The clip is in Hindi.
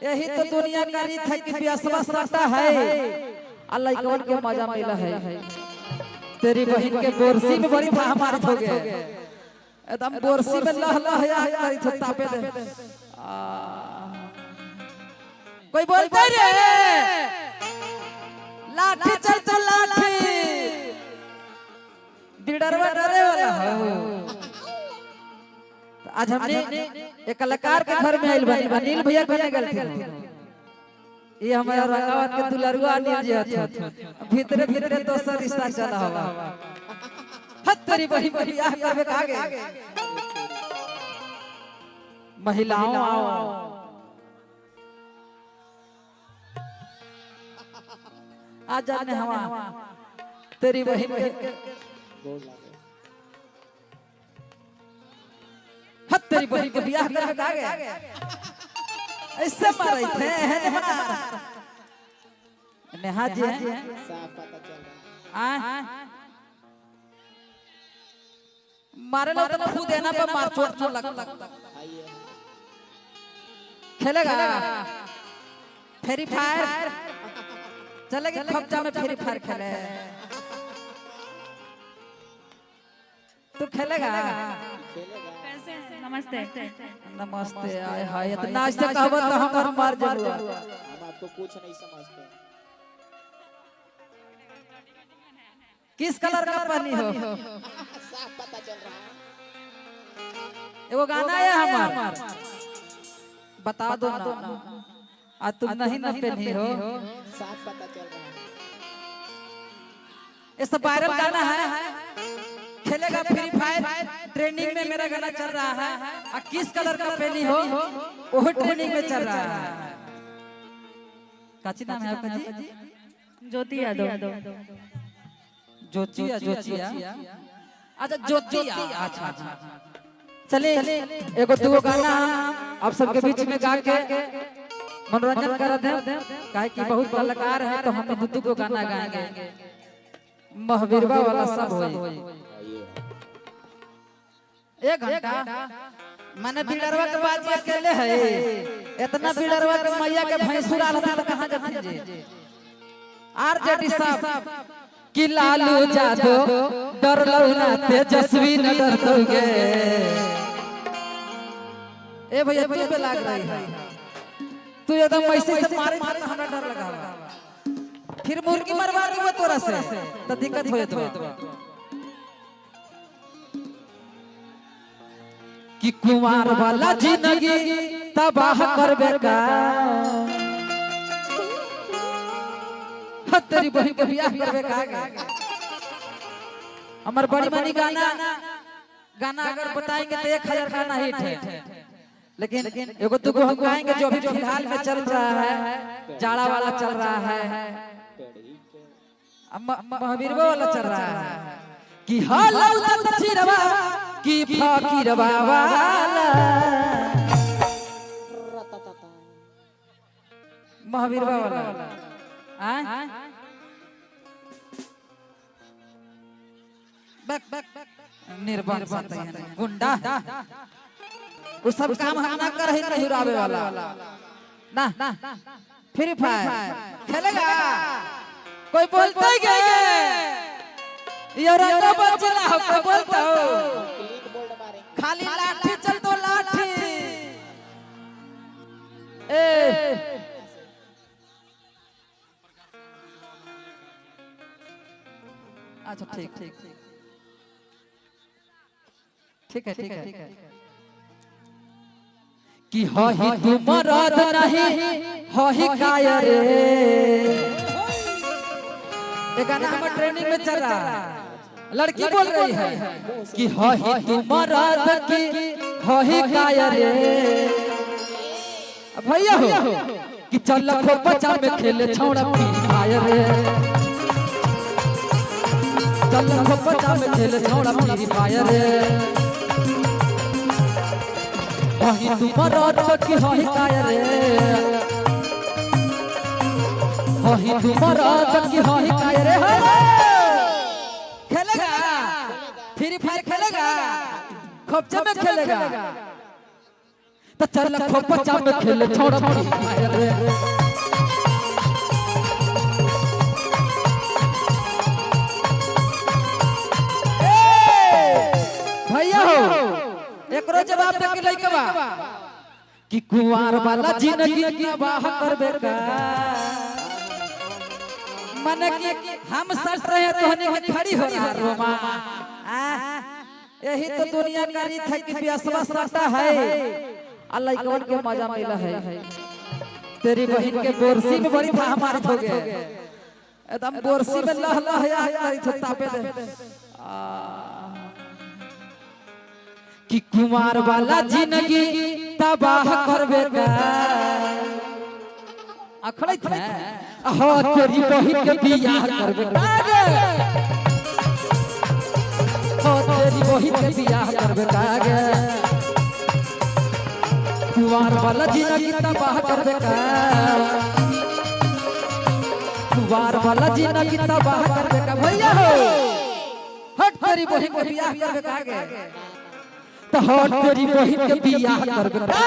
यही तो दुनिया का रीत है कि ब्यासवा सटा है अल्लाह कौन के मजा मिला है। तेरी बहन के बोरसी में बड़ी था हमारे हो गया एकदम बोरसी में लह लह या करी तो तापे दे। कोई बोलते रे लाठी चल तो लाठी बिडरवा डरे वाला है। आज हमने एक कलाकार के घर में आइल बानी अनिल भैया कहने गए थे ये हमारा रंगावत के दुलरुआ अनिल जी था भीतरे भीतरे तो सर रिश्ता चला हुआ हद तेरी बहन के बियाह करबे आगे महिलाओं आओ आज जाने हवा तेरी बहन हद तेरी बहन के बियाह करबे आगे ऐसे मारे थे नेहा जी साफ पता चल रहा मारे लो तो खुद देना पे मार चोट न लग खेलेगा फ्री फायर चलेगी खपचा में फ्री फायर खेले तू खेलेगा नमस्ते नमस्ते आए हाय इतना से कहबो तो हम मार जरूर हम आपको कुछ नहीं समझते। किस कलर का पहनी हो साफ पता चल रहा है। एगो गाना है हमार बता दो ना आज तुम नहीं ना पहनी हो साफ पता चल रहा है। ये सब वायरल गाना है खेलेगा फ्री फायर ट्रेनिंग में मेरा गाना चल रहा है और किस कलर का पहनी हो वो ट्रेनिंग में चल रहा है। काची नाम है आपका जी ज्योति यादव जोचिया जोचिया अच्छा जोचिया अच्छा अच्छा चलिए एगो दो गाना आप सबके बीच में गा के मनोरंजन कर दे काहे कि बहुत कलाकार है तो हम दो को गाना गाएंगे महावीरवा वाला सब होई 1 घंटा माने बिडरवा के बात अकेले है इतना बिडरवा के मैया के भैंसुर आल तो कहां जाती जी आरजेडी साहब कि लालू यादव डरलो ना तेजस्वी न डरतोगे ए भैया तू पे लाग रही है तू एकदम ऐसे से मारे तो हमरा डर लगा फिर मुर्गी मरवा दूंगा तोरा से तो दिक्कत होए तो कि कुमार वाला जिंदगी तबाह करबे का तेरी बहन के बियाह करबे का हमर बड़ी मनी गाना अगर बताएंगे तो 1000 गाना हिट है लेकिन एगो दुगो हम गाएंगे जो अभी फिलहाल में चल रहा है जाड़ा वाला चल रहा है महावीरवा वाला चल रहा है कि हालौ तचिरवा की फकीरवा वाला महावीरवा वाला निर्बंध बात है गुंडा वो सब काम हम ना कर ही नहीं उड़ावे वाला ना फ्री फायर खेलेगा कोई बोलता है क्या ये रंगा बचला हो कोई बोलता हो खाली लाठी चल तो लाठी ए अच्छा ठीक है कि हो ही तू मरद नहीं हो ही काया रे ये गाना हम ट्रेनिंग में चल रहा है लड़की बोल रही है कि हो ही तू मरद की हो ही काया रे भैया हो कि चल खो बचा में खेले छौड़ा फ्री फायर रे चल खो बचा में खेले छौड़ा फ्री फायर रे वही तुम्हारा की होई काया रे वही तुम्हारा की होई काया रे खेलेगा फ्री फायर खेलेगा खोपचा में खेलेगा तो चल खोपचा में खेले छोड़ जलवे भैया हो एकरो जवाब दे के लइकवा कि कुंवार वाला जिंदगी तबाह करबे का मन की हम सट रहे तो हने के खड़ी हो रहा रोमा यही तो दुनिया का रीत है कि ब्यासवा सटा है अल्लाह कवन के मजा मिला है तेरी बहन के बोरसी में बड़ी महामारी हो गया एकदम बोरसी में लह लह या करी तो तापे दे कि कुमार वाला जिंदगी तबाह करबे का अखड़ै थे हो तेरी बहन के बियाह करबे का हो तेरी बहन के बियाह करबे का कुमार वाला जिंदगी तबाह करबे का कुमार वाला जिंदगी तबाह करबे का भैया हो हट तेरी बहन के बियाह करबे का तो हट तेरी बहन के बियाह करबे का